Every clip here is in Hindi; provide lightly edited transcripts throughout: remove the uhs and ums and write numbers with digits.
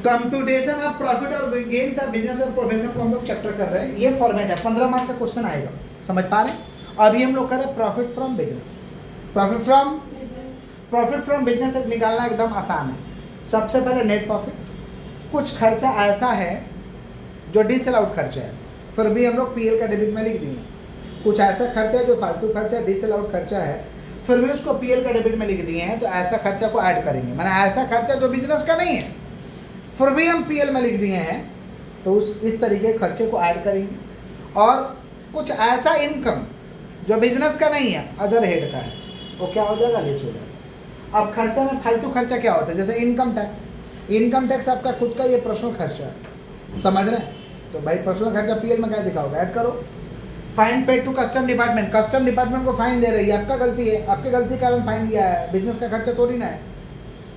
कंप्यूटेशन ऑफ प्रॉफिट और गेन्स ऑफ बिजनेस और प्रोफेशन को हम लोग चैप्टर कर रहे हैं। ये फॉर्मेट है, 15 मार्क का क्वेश्चन आएगा, समझ पा रहे हैं। अभी हम लोग कर रहे हैं profit from business. Profit from business निकालना एकदम आसान है। सबसे पहले नेट प्रॉफिट, कुछ खर्चा ऐसा है जो डिसेल आउट खर्चा है, फिर भी हम लोग पीएल का डेबिट में लिख दिए। कुछ ऐसा खर्चा है जो फालतू खर्चा डिसेल आउट खर्चा है, फिर भी उसको पीएल का डेबिट में लिख दिए हैं, तो ऐसा खर्चा को ऐड करेंगे। माने ऐसा खर्चा जो बिजनेस का नहीं है, फिर भी हम पीएल में लिख दिए हैं, तो इस तरीके के खर्चे को ऐड करेंगे। और कुछ ऐसा इनकम जो बिजनेस का नहीं है, अदर हेड का है, वो क्या हो जाएगा, लेस हो जाएगा। अब खर्चा में फालतू खर्चा क्या होता है, जैसे इनकम टैक्स। इनकम टैक्स आपका खुद का ये पर्सनल खर्चा है, समझ रहे हैं। तो भाई पर्सनल खर्चा पीएल में क्या दिखाओगे, ऐड करो। Fine paid to custom department, custom department को फाइन दे रही है, आपका गलती है, आपके गलती के कारण फाइन दिया है, बिजनेस का खर्चा थोड़ी ना है।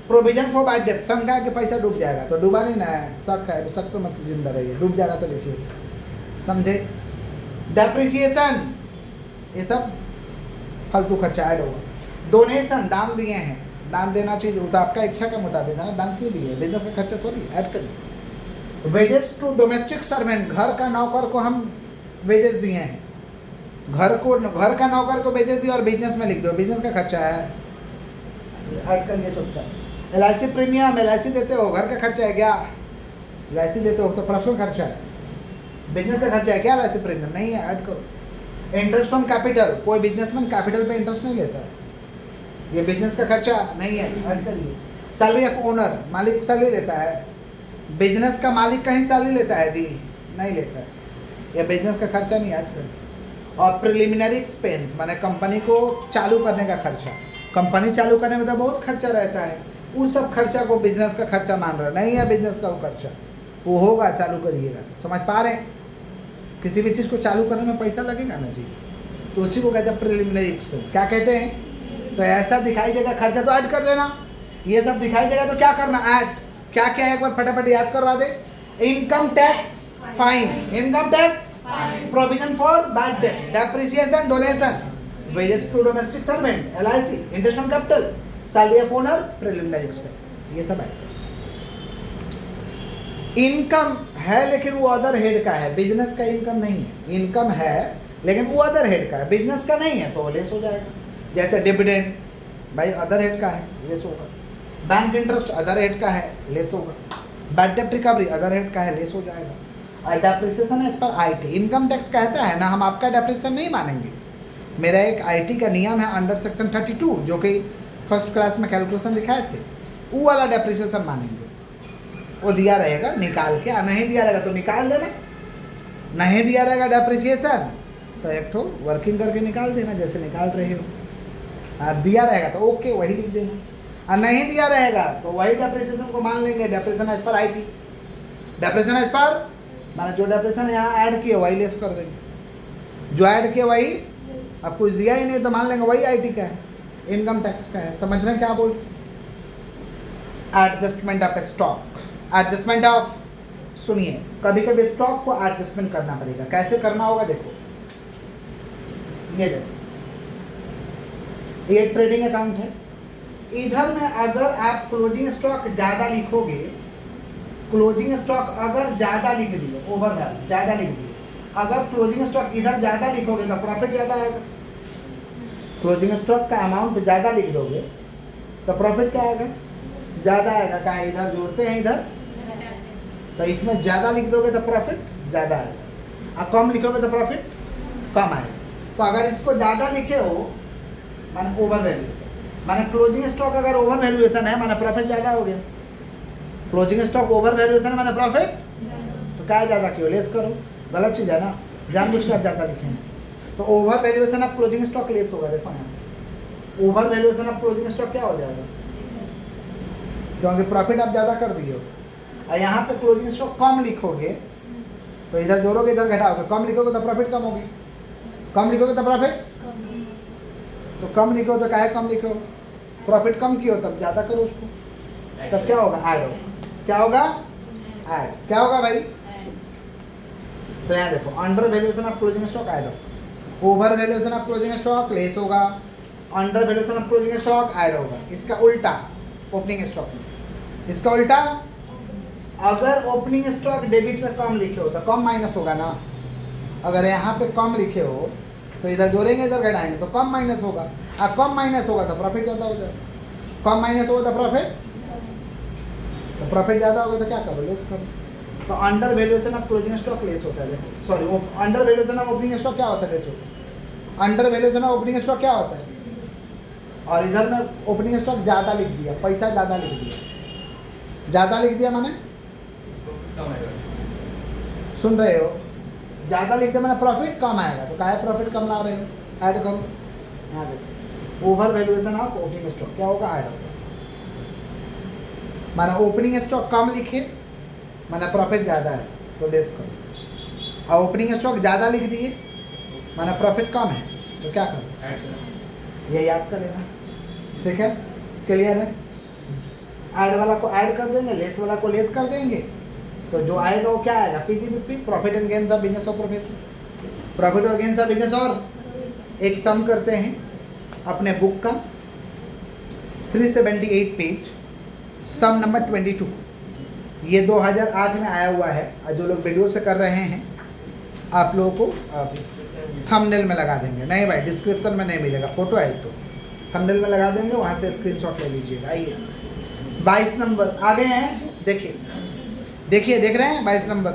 प्रोविजन फॉर बैड डेट, शंका है कि पैसा डूब जाएगा, तो डूबा नहीं ना है, शक है, शक पे मत जिंदा रहिए, डूब जाएगा तो देखिए, समझे। डेप्रिसिएशन, ये सब फालतू खर्चा ऐड होगा। डोनेशन, दान दिए हैं, दान देना चाहिए, वो तो आपका इच्छा के मुताबिक है ना, दान क्यों दिए, बिजनेस का खर्चा थोड़ी, ऐड करिए। वेजेस टू डोमेस्टिक सर्वेंट, घर का नौकर को हम वेजेस दिए हैं, घर का नौकर को वेजेस दिए और बिजनेस में लिख दो, बिजनेस का खर्चा है, ऐड करिए चुपचाप। LIC प्रीमियम, LIC देते हो, घर का खर्चा है क्या, LIC देते हो तो पर्सनल खर्चा है, बिजनेस का खर्चा है क्या, LIC प्रीमियम नहीं है, ऐड करो। इंटरेस्ट ऑन कैपिटल, कोई बिजनेसमैन कैपिटल पे इंटरेस्ट नहीं लेता है, ये बिजनेस का खर्चा नहीं है, ऐड करिए। सैलरी ऑफ ओनर, मालिक सैलरी लेता है, बिजनेस का मालिक कहीं सैलरी लेता है जी, नहीं लेता है, यह बिजनेस का खर्चा नहीं, ऐड करिए। और प्रिलिमिनरी एक्सपेंस, माने कंपनी को चालू करने का खर्चा, कंपनी चालू करने में तो बहुत खर्चा रहता है, उस सब खर्चा को बिजनेस का खर्चा मान रहा नहीं है, बिजनेस का वो खर्चा वो होगा, चालू करिएगा तो, समझ पा रहे हैं। किसी भी चीज़ को चालू करने में पैसा लगेगा ना जी, तो उसी को कहते हैं प्रिलिमिनरी एक्सपेंस। क्या कहते हैं, तो ऐसा दिखाई देगा खर्चा तो ऐड कर देना, ये सब दिखाई देगा तो क्या करना, ऐड। क्या क्या है एक बार फटाफट याद करवा दे। Income tax fine, income tax, provision for bad debt, depreciation, donation, wages to domestic servant, LIC, interest on capital, salary of owner, preliminary expense, ये सब ऐड। इनकम है लेकिन वो अदर हेड का है, बिजनेस का इनकम नहीं है, इनकम है लेकिन वो अदर हेड का है, बिजनेस का नहीं है, तो लेस हो जाएगा। जैसे डिविडेंड, भाई अदर हेड का है, लेस होगा। बैंक इंटरेस्ट अदर हेड का है, लेस होगा। Bad debt recovery other head का है, लेस हो जाएगा। और depreciation as per IT, income tax कहता है ना, हम आपका डेप्रिसिएशन नहीं मानेंगे। मेरा एक IT का नियम है अंडर सेक्शन 32, जो कि फर्स्ट क्लास में कैलकुलेशन दिखाए थे, वो वाला डेप्रिसिएशन मानेंगे। वो दिया रहेगा निकाल के, नहीं दिया रहेगा तो निकाल देना, नहीं दिया रहेगा डेप्रिसिएशन तो एक ठो वर्किंग करके निकाल देना, जैसे निकाल रहे हो। और दिया रहेगा तो ओके वही लिख देना, और नहीं दिया रहेगा तो वही डेप्रिसिएशन को मान लेंगे, depreciation as per IT। Depreciation as per माने जो डेप्रिसिएशन यहाँ ऐड किए वही लेस कर देंगे, जो ऐड किए वही, अब कुछ दिया ही नहीं तो मान लेंगे वही IT का है, इनकम टैक्स का है। समझ रहे हैं क्या बोल। Adjustment of stock, adjustment of, सुनिए, कभी कभी स्टॉक को एडजस्टमेंट करना पड़ेगा, कैसे करना होगा देखो, ये देखो, ये ट्रेडिंग अकाउंट है, इधर में अगर आप क्लोजिंग स्टॉक ज़्यादा लिखोगे, क्लोजिंग स्टॉक अगर ज़्यादा लिख दिए, ओवर वैल्यू ज़्यादा लिख दिए, अगर क्लोजिंग स्टॉक इधर ज़्यादा लिखोगे तो प्रॉफिट ज़्यादा आएगा। क्लोजिंग स्टॉक का अमाउंट ज़्यादा लिख दोगे तो प्रॉफिट क्या आएगा, ज़्यादा आएगा। कहाँ इधर जोड़ते हैं इधर, तो इसमें ज़्यादा लिख दोगे तो प्रॉफिट ज़्यादा आएगा, और कम लिखोगे तो प्रॉफिट कम आएगा। तो अगर इसको ज़्यादा लिखे हो माने ओवर वैल्यूएशन, माने क्लोजिंग स्टॉक अगर ओवर वैल्यूएशन है माने प्रॉफिट ज़्यादा हो गया, क्लोजिंग स्टॉक ओवर वैल्यूएशन माने प्रॉफिट, तो क्या ज़्यादा क्यों, लेस करो, गलत चीज़ है ना, जानबूझ के आप ज़्यादा लिखे हैं, तो over valuation of closing stock less होगा। देखो यहाँ over valuation of closing stock क्या हो जाएगा, क्योंकि प्रॉफिट आप ज़्यादा कर दिए हो। और यहाँ पे क्लोजिंग स्टॉक कम लिखोगे तो इधर जोड़ोगे इधर घटाओगे, कम लिखोगे तो प्रॉफिट कम होगी, कम लिखोगे तो प्रॉफिट, तो कम लिखो तो क्या है, कम लिखो, प्रॉफिट कम किया तब ज़्यादा करो उसको, तब क्या होगा, ऐड होगा। क्या होगा, ऐड। क्या होगा भाई, तो यहाँ देखो, under valuation of closing stock add होगा, over valuation of closing stock less होगा, under valuation of closing stock add होगा। इसका उल्टा ओपनिंग स्टॉक में, इसका उल्टा अगर ओपनिंग स्टॉक डेबिट में कम लिखे हो तो कम माइनस होगा ना। अगर यहाँ पे कम लिखे हो तो इधर जोड़ेंगे इधर घटाएंगे तो कम माइनस होगा, और कम माइनस होगा तो प्रॉफिट ज़्यादा हो जाएगा। कम माइनस होगा तो प्रॉफिट ज़्यादा होगा तो क्या करो, लेस करो। तो under valuation of closing stock less होता है, sorry under valuation of opening stock क्या होता है, लेस होता है। Under valuation of opening stock क्या होता है, और इधर में ओपनिंग स्टॉक ज़्यादा लिख दिया, पैसा ज़्यादा लिख दिया। ज़्यादा लिख दिया माने सुन रहे हो, ज़्यादा लिख दिया मैंने प्रॉफिट कम आएगा। तो काहे प्रॉफिट कम ला रहे हो, ऐड करो। यहाँ देखो over valuation of opening stock क्या होगा, ऐड होगा। माना ओपनिंग स्टॉक कम लिखे माना प्रॉफिट ज़्यादा है तो लेस करो, और ओपनिंग स्टॉक ज़्यादा लिख दिए माना प्रॉफिट कम है तो क्या करो, ये याद कर लेना। ठीक है, क्लियर है। ऐड वाला को ऐड कर देंगे, लेस वाला को लेस कर देंगे, तो जो आएगा वो क्या आएगा, PGBP, profit and gains of business और प्रोफेशन। प्रॉफिट और गेन्स ऑफ बिजनेस, और एक सम करते हैं अपने बुक का 378 पेज, सम नंबर 22। ये 2008 में आया हुआ है, और जो लोग वीडियो से कर रहे हैं आप लोगों को थंबनेल में लगा देंगे। नहीं भाई डिस्क्रिप्शन में नहीं मिलेगा, फोटो है तो थंबनेल में लगा देंगे, वहाँ से स्क्रीनशॉट ले लीजिएगा। आइए 22 नंबर आ गए हैं, देखिए देखिए देख रहे हैं 22 number.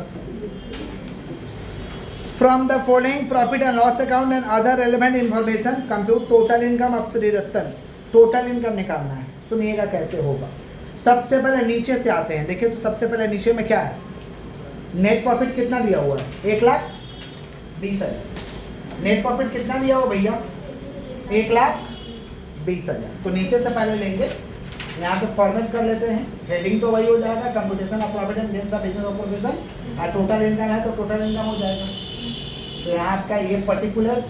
From the following profit and loss account and other relevant information compute total income of Shri Ratan. Total income निकालना है, सुनिएगा कैसे होगा। सबसे पहले नीचे से आते हैं, देखिए तो सबसे पहले नीचे में क्या है, नेट प्रॉफिट कितना दिया हुआ है, 1,20,000। नेट प्रॉफिट कितना दिया हुआ भैया, 1,20,000। तो नीचे से पहले लेंगे, यहाँ पे फॉर्मेट कर लेते हैं, हेडिंग तो वही हो जाएगा, computation of profit and gains of business और प्रोफेशन, और टोटल इनकम है तो टोटल इनकम हो जाएगा। तो यहाँ आपका ये पर्टिकुलर्स,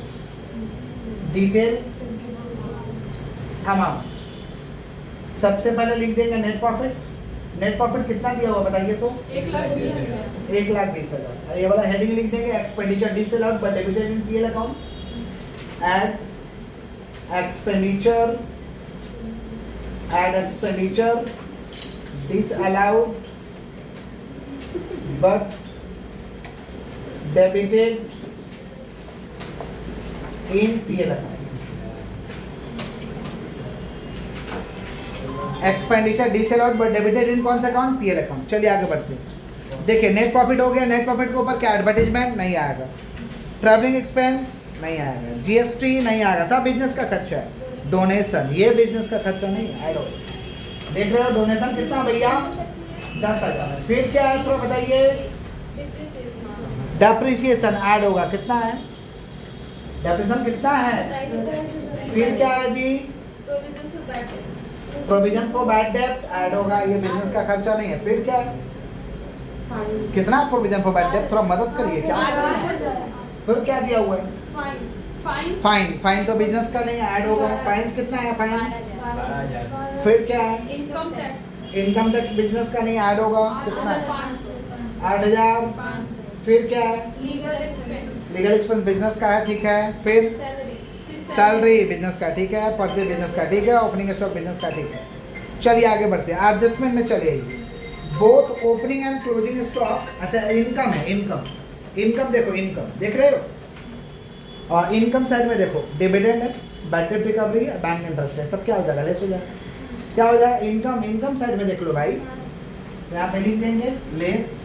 डिटेल, अमाउंट। सबसे पहले लिख देंगे नेट प्रॉफिट। नेट प्रॉफिट कितना दिया हुआ बताइए तो, 1,20,000। 1,20,000। ये वाला हेडिंग लिख देंगे, expenditure disallowed but debited in PL account. Add expenditure disallowed but debited in PL account। Expenditure disallowed but debited in कौन सा अकाउंट, PL अकाउंट। चलिए आगे बढ़ते हैं। देखिए नेट प्रॉफिट हो गया, नेट प्रॉफिट के ऊपर क्या एडवर्टाइजमेंट नहीं आएगा, ट्रैवलिंग एक्सपेंस नहीं आएगा, जीएसटी नहीं आएगा, सब बिजनेस का खर्चा है। डोनेशन ये बिजनेस का खर्चा नहीं ऐड होगा। देख रहे हो डोनेशन कितना भैया, 10,000। फिर क्या है थोड़ा बताइए, डेप्रिसिएशन ऐड होगा, कितना है, डेप्रिसिएशन कितना है। फिर क्या है जी, प्रोविजन फॉर बैड डेब्ट ऐड होगा, ये बिजनेस का खर्चा नहीं है। फिर क्या है, कितना प्रोविजन फॉर बैड डेब्ट, थोड़ा मदद करिए क्या। फिर क्या दिया हुआ है, फाइन तो बिजनेस का नहीं ऐड होगा। फाइन कितना है, फाइन। फिर क्या है, इनकम टैक्स बिजनेस का नहीं ऐड होगा, कितना है, 8,000। फिर क्या है, लीगल एक्सपेंस बिजनेस का है, ठीक है। फिर सैलरी बिजनेस का, ठीक है। परचेज बिजनेस का, ठीक है। ओपनिंग स्टॉक बिजनेस का, ठीक है। चलिए आगे बढ़ते हैं, एडजस्टमेंट में चलिए। Both opening and closing stock, अच्छा इनकम है, इनकम देखो, इनकम देख रहे हो, और इनकम साइड में देखो डिविडेंड है, बैड डेब्ट रिकवरी है, बैंक इंटरेस्ट है, सब क्या हो जाएगा, लेस हो जाएगा। क्या हो जाएगा, इनकम साइड में देख लो भाई, यहाँ पे लिख देंगे less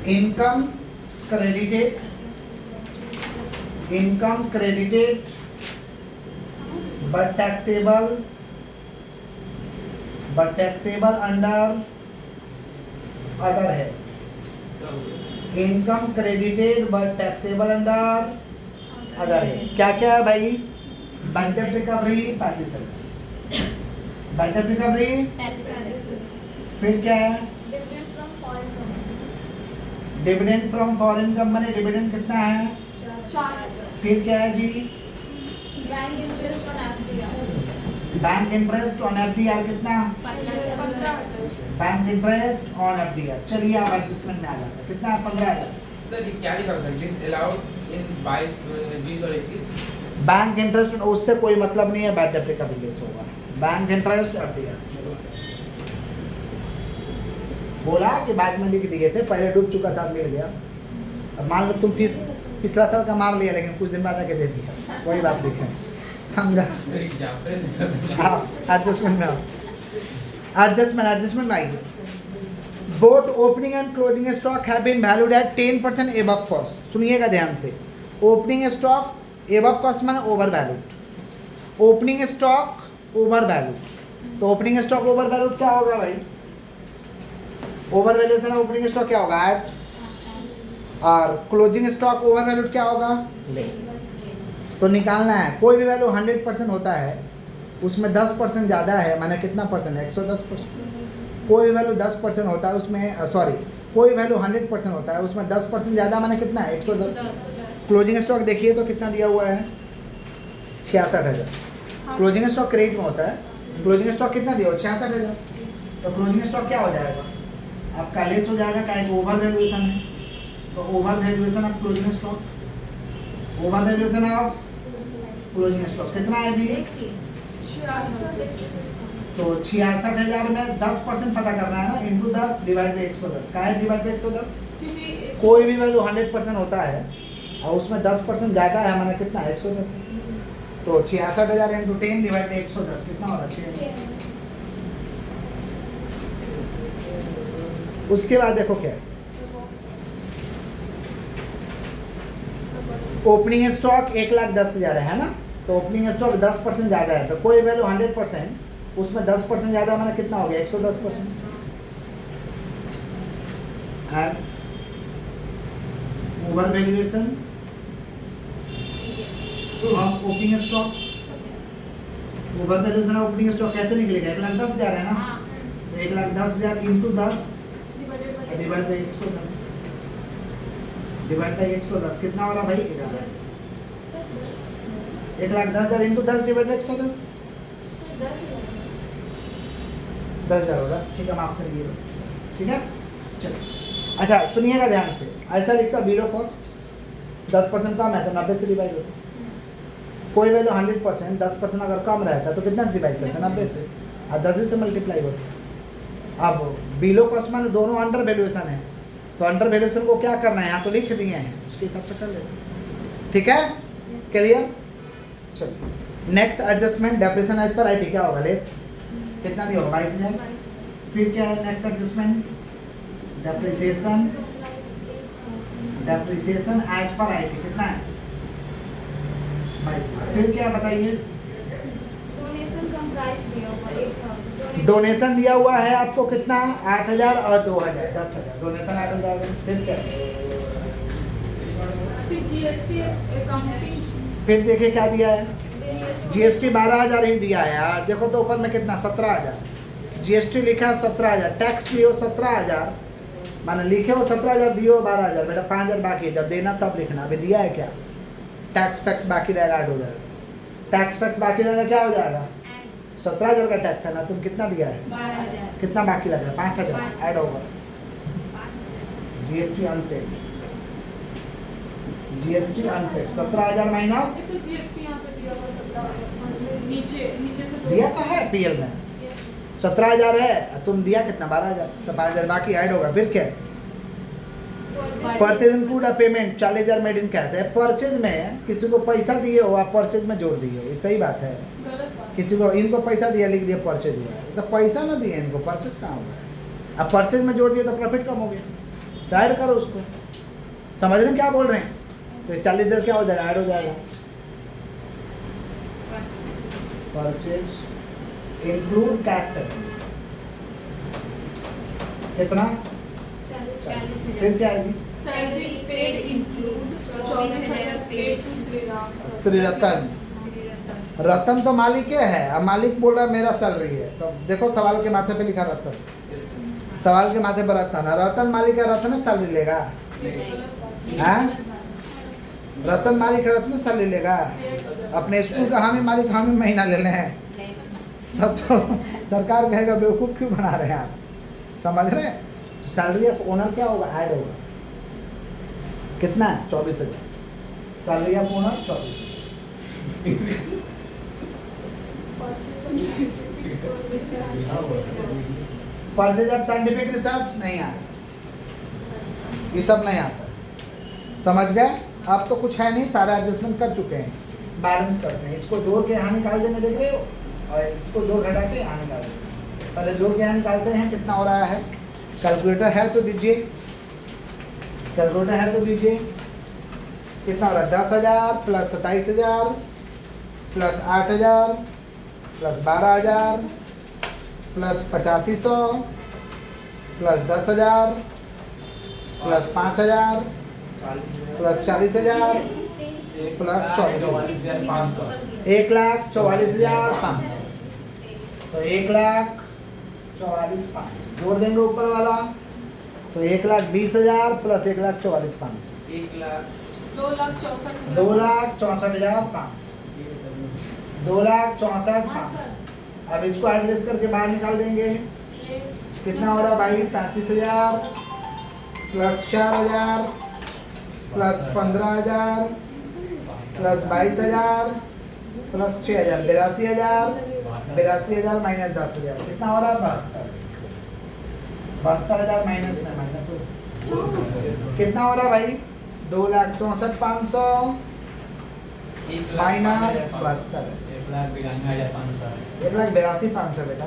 income credited, but taxable under other है। Income credited but taxable under other है। क्या क्या है भाई, बैंक डेब्ट रिकवरी 35,000, बैंक डेब्ट रिकवरी। फिर क्या है, dividend from foreign company, dividend कितना है, 4,000। फिर क्या है जी, bank interest on FDR, bank interest on FDR कितना, 15,000। Bank interest on FDR. चलिए आप एडजस्टमेंट में आ जाते हैं, कितना है, 15,000। सर ये क्या लिखा है, डिसअलाउड इन 22 और 21। बैंक इंटरेस्ट उससे कोई मतलब नहीं है, बैड डेब्ट का बिजनेस होगा। Bank interest FDR. बोला कि बाद में लिख दिए थे, पहले डूब चुका था, मिल गया। अब मान लो तुम फीस पिछला साल का मार लिया, लेकिन कुछ दिन बाद आके दे दिया, वही बात लिखे, समझा? हाँ, एडजस्टमेंट में आओ, एडजस्टमेंट में आइए। Both opening and closing stock have been valued at 10% above cost. सुनिएगा ध्यान से, ओपनिंग स्टॉक एबव कॉस्ट माने overvalued, opening stock overvalued. तो ओपनिंग स्टॉक ओवर वैल्यूड क्या होगा भाई? ओवर वैल्यूएशन ओपनिंग स्टॉक क्या होगा? ऐड। और क्लोजिंग स्टॉक ओवर वैल्यूड क्या होगा? लेस। तो निकालना है, कोई भी वैल्यू 100% होता है, उसमें 10% ज़्यादा है, माने कितना परसेंट है? 110%। कोई भी वैल्यू 10% होता है उसमें, सॉरी, कोई वैल्यू 100% होता है, उसमें 10% ज़्यादा माने कितना है? 110। क्लोजिंग स्टॉक देखिए तो कितना दिया हुआ है? 66,000। क्लोजिंग स्टॉक क्रेडिट में होता है, क्लोजिंग स्टॉक कितना दिया हो? 66,000। तो क्लोजिंग स्टॉक क्या हो जाएगा? आपका लेस हो जाएगा, क्या है? ओवर वैल्यूएशन है, तो over valuation of closing stock, over valuation of closing stock कितना है जी? तो 66,000 में 10% पता करना है ना, इंटू 10 डिवाइड बाई 110। क्या है डिवाइड बाई 110? कोई भी वैल्यू 100% होता है और उसमें 10% ज़्यादा है, माना कितना है? 110। तो 66,000 इंटू 10 डिवाइड बाई 110 कितना हो रहा है? 6। उसके बाद देखो क्या है, ओपनिंग स्टॉक 1,10,000 है ना, तो ओपनिंग स्टॉक 10% ज़्यादा है, तो कोई वैल्यू 100%, उसमें 10% ज़्यादा माना कितना हो गया? 110%। And over valuation of opening stock, over valuation of opening stock कैसे निकलेगा? 1,10,000 है ना, तो 1,10,000 into 10 divide by 110, divide by 110 कितना हो रहा भाई? 1,10,000 इंटू 10 डिवाइड बाई 110, 10,000 होगा। ठीक है, माफ करिए, ठीक है, चलो। अच्छा सुनिएगा ध्यान से, ऐसा लिखता बिलो कॉस्ट 10% कम है तो 90 से डिवाइड होता है। कोई वैल्यू 100%, 10% अगर कम रहता है तो कितना से डिवाइड करते हैं? 90 से, और 10 से मल्टीप्लाई होता है। अब बिलो कॉस्ट में दोनों अंडर वैल्यूएशन है, तो अंडर वैल्यूएशन को क्या करना है? यहाँ तो लिख दिए हैं, उसके हिसाब से कर लेते। ठीक है, क्लियर? चलो next adjustment, depreciation as per IT क्या होगा? लेस। कितना दिया होगा? 22,000। फिर क्या है next adjustment? Depreciation, depreciation as per IT कितना है? 22,000। फिर क्या बताइए? डोनेशन कम प्राइस दिया हुआ 8,000। डोनेशन दिया हुआ है आपको कितना? 8,000 और 2,000, 10,000 डोनेशन ऐड हो जाएगा। फिर क्या? फिर जीएसटी अकाउंटिंग, फिर देखिए क्या दिया है? जीएसटी जीएसटी 12,000 ही दिया है यार, देखो तो ऊपर में कितना? 17,000। जीएसटी लिखा है 17,000, टैक्स दियो 17,000, माने लिखे हो 17,000, दियो 12,000, बेटा 5,000 बाकी है, जब देना तब लिखना। अभी दिया है क्या? टैक्स फैक्स बाकी रहेगा, ऐड हो जाएगा। टैक्स फैक्स बाकी रहेगा, क्या हो जाएगा? 17,000 का टैक्स है ना, तुम कितना दिया है? 12,000। कितना बाकी लगा? 5,000 ऐड होगा। GST unpaid, GST unpaid 17,000 minus, ये तो जीएसटी यहाँ पे दिया हुआ 17,000, नीचे से दो दिया तो है पीएल में 17,000 है, तुम दिया कितना? 12,000, तो 5,000 बाकी ऐड होगा। फिर क्या? Purchase include a payment 40,000 made in cash है। परचेज में किसी को पैसा दिए हो, आप परचेज में जोड़ दिए हो, सही बात है। गलत बात। किसी को इनको पैसा दिया, लिख दिया परचेज हुआ है, तो पैसा ना दिए इनको, परचेज कहाँ हुआ है? अब परचेज में जोड़ दिया तो प्रॉफिट कम हो गया, तो ऐड करो उसको। समझ रहे हैं क्या बोल रहे हैं? तो 40,000 क्या हो जाएगा? ऐड हो जाएगा। परचेज इंक्लूड कैश पेमेंट कितना? 40,000। फिर क्या आएगी? Salary paid include 24,000 paid to Shri Ratan. Ratan तो मालिक है, अब मालिक बोल रहा है मेरा सैलरी है, तो देखो सवाल के माथे पे लिखा रतन, सवाल के माथे पर रतन है। रतन मालिक है, रतन सैलरी लेगा? हैं? रतन मालिक है, रतन सैलरी लेगा? अपने स्कूल का हम ही मालिक, हम ही महीना ले रहे हैं, तब तो सरकार कहेगा बेवकूफ़ क्यों बना रहे हैं आप? समझ रहे हैं? तो सैलरी ऑफ ओनर क्या होगा? ऐड होगा। कितना है? 24,000। Salary of owner 24,000। Percentage of scientific research नहीं आएगा, ये सब नहीं आता है। समझ गए? अब तो कुछ है नहीं, सारा एडजस्टमेंट कर चुके हैं, बैलेंस करते हैं। इसको जोड़ के यहाँ निकाल देंगे, देख रहे हो, और इसको जोड़ घटा के यहाँ निकाल देंगे। पहले जोड़ के यहाँ निकालते हैं, कितना हो रहा है। कैलकुलेटर है तो दीजिए, कैलकुलेटर है तो दीजिए। कितना हो रहा है? 10,000 plus 27,000 plus 8,000 plus 12,000 plus 8500 plus 10,000 plus 5,000 plus 40,000 plus 44,500। 1,44,500। तो 1,44,500 जोड़ देंगे ऊपर वाला, तो 1,20,000 प्लस 1,44,500 2,64,000 2,64,500 2,64,500। अब इसको एडजस्ट करके बाहर निकाल देंगे। कितना हो रहा भाई? 35,000 plus 4,000 plus 15,000 plus 22,000 plus 6,000 82,000 82,000 minus 10,000 कितना हो रहा है? 72,000 माइनस में माइनस हो कितना हो रहा है भाई? 2,64,500 माइनस 72 1,82,500 बेटा।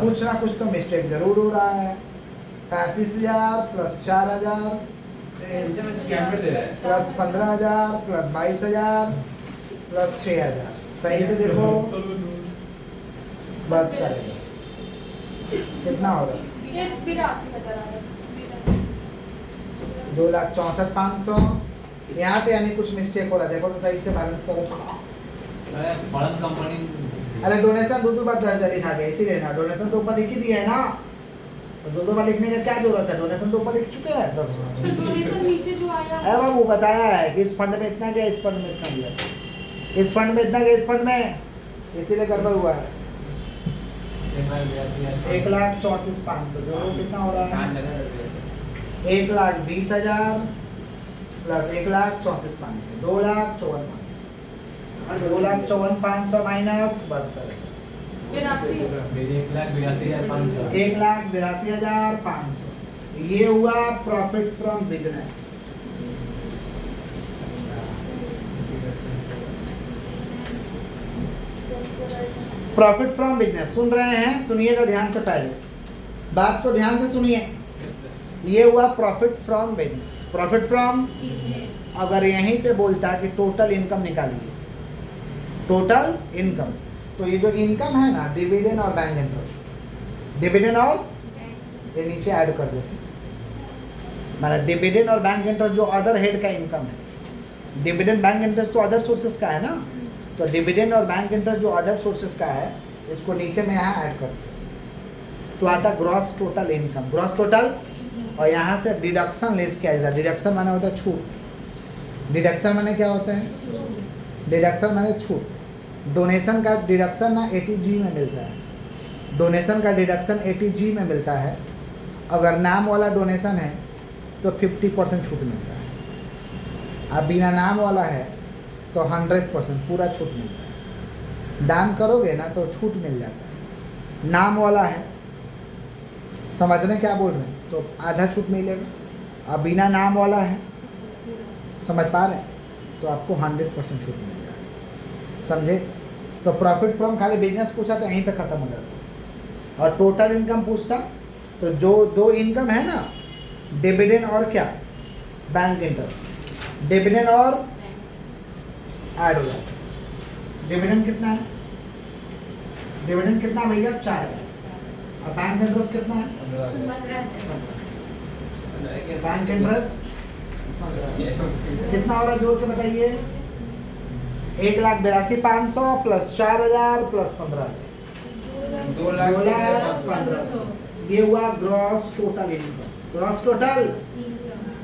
कुछ ना कुछ तो मिस्टेक जरूर हो रहा है। 35,000 प्लस 4,000 प्लस 15,000 प्लस 22,000 प्लस 6,000 सही से देखो 72 कितना हो रहा है? ये 82,000 आ रहा है। 2,64,500 यहाँ पे यानी कुछ मिस्टेक हो रहा है, देखो तो सही से बैलेंस करो। फॉरेन कंपनी अरे डोनेशन दो बार 10,000 लिखा गया, इसीलिए ना डोनेशन तो ऊपर लिख ही दिया है ना, तो दो बार लिखने का क्या जरूरत है? डोनेशन तो ऊपर लिख चुके हैं 10 बार। फिर डोनेशन नीचे जो आया अरे बाबू बताया है कि इस फंड में इतना गया, इस फंड में इतना गया, इस फंड में इतना गया, इस फंड में, इसीलिए गड़बड़ हुआ है। 1,34,500 जो कितना हो रहा है? 1,20,000 प्लस 1,34,500 2,54,500 2,54,500 माइनस 72 1,82,500 ये हुआ profit from business. Profit from business सुन रहे हैं? सुनिएगा ध्यान से, पहले बात को ध्यान से सुनिए। ये हुआ profit from business. Profit from, अगर यहीं पे बोलता है कि टोटल इनकम निकालिए, टोटल इनकम, तो ये जो इनकम है ना, डिविडेंड और बैंक इंटरेस्ट, डिविडेंड और ये नीचे ऐड कर देते हैं। मतलब डिविडेंड और बैंक इंटरेस्ट जो अदर हेड का इनकम है, डिविडेंड बैंक इंटरेस्ट तो अदर सोर्सेस का है ना, तो डिविडेंड और बैंक इंटरेस्ट जो अदर सोर्सेस का है, इसको नीचे में यहाँ ऐड करते हैं, तो आता gross total income, gross total, और यहाँ से डिडक्शन लेस किया जाता है। डिडक्शन माने होता है छूट। डिडक्शन माने क्या होता है? डिडक्शन माने छूट। डोनेशन का डिडक्शन ना 80G में मिलता है, डोनेशन का डिडक्शन 80G में मिलता है। अगर नाम वाला डोनेशन है तो 50% छूट मिलता है, अब बिना नाम वाला है तो 100% पूरा छूट मिलता है। दान करोगे ना तो छूट मिल जाता है, नाम वाला है, समझ रहे क्या बोल रहे हैं, तो आधा छूट मिलेगा। अब बिना नाम वाला है, समझ पा रहे हैं, तो आपको 100% छूट मिल जाएगा। समझे? तो प्रॉफिट फ्रॉम खाली बिजनेस पूछा तो यहीं पे ख़त्म हो जाता, और टोटल इनकम पूछता तो जो दो इनकम है ना, डिविडेंड और क्या, बैंक इंटरेस्ट, डिविडेंड और ऐड हो जाता। डिविडेंड कितना है? डिविडेंड कितना भैया? 4,000। और बैंक इंटरेस्ट कितना है? बैंक इंटरेस्ट कितना हो रहा है जोड़ के बताइए? 1,82,500 प्लस 4,000 प्लस 15,000 2,15,000। ये हुआ gross total income, gross total.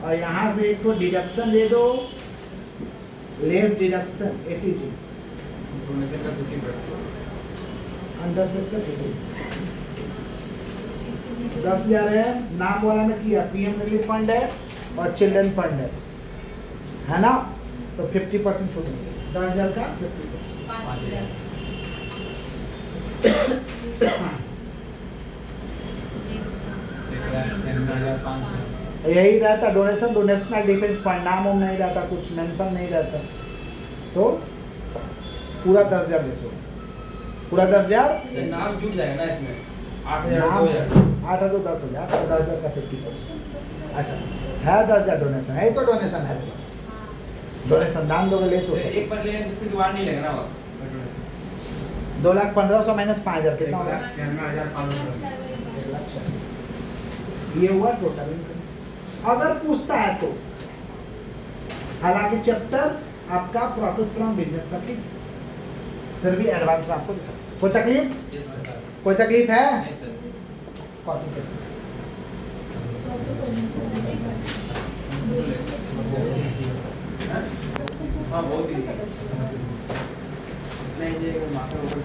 और यहाँ से एक तो डिडक्शन दे दो, less deduction 80G under section 10,000 है। नाम वाला में किया, PM रिलीफ फंड है और चिल्ड्रन फंड है ना, तो 50% छूट मिलेगी। 10,000 का 50%। यही रहता डोनेशन, डोनेशनल डिफेंस फंड, नाम वाम नहीं रहता, कुछ मेंशन नहीं रहता, तो पूरा 10,000 देशो, पूरा 10,000 नाम जुड़ जाएगा ना इसमें 8,000 नाम 2,000 8 है तो 10,000, तो 10,000 का 50%। अच्छा है 10,000 डोनेशन है, तो डोनेशन है, डोनेशन दान दोगे लेस तो होता है। एक बार लेने से फिर दोबारा नहीं लगेगा ना वो 2,15,000 माइनस 5,000 कितना होगा? 1,00,000। ये हुआ टोटल इनकम। अगर पूछता है तो, हालांकि चैप्टर आपका प्रॉफिट फ्रॉम बिजनेस का ठीक, फिर भी एडवांस में आपको दिखा, कोई तकलीफ, कोई तकलीफ है? नहीं सर कॉपी कर हाँ बहुत ही नहीं ये माथा ऊपर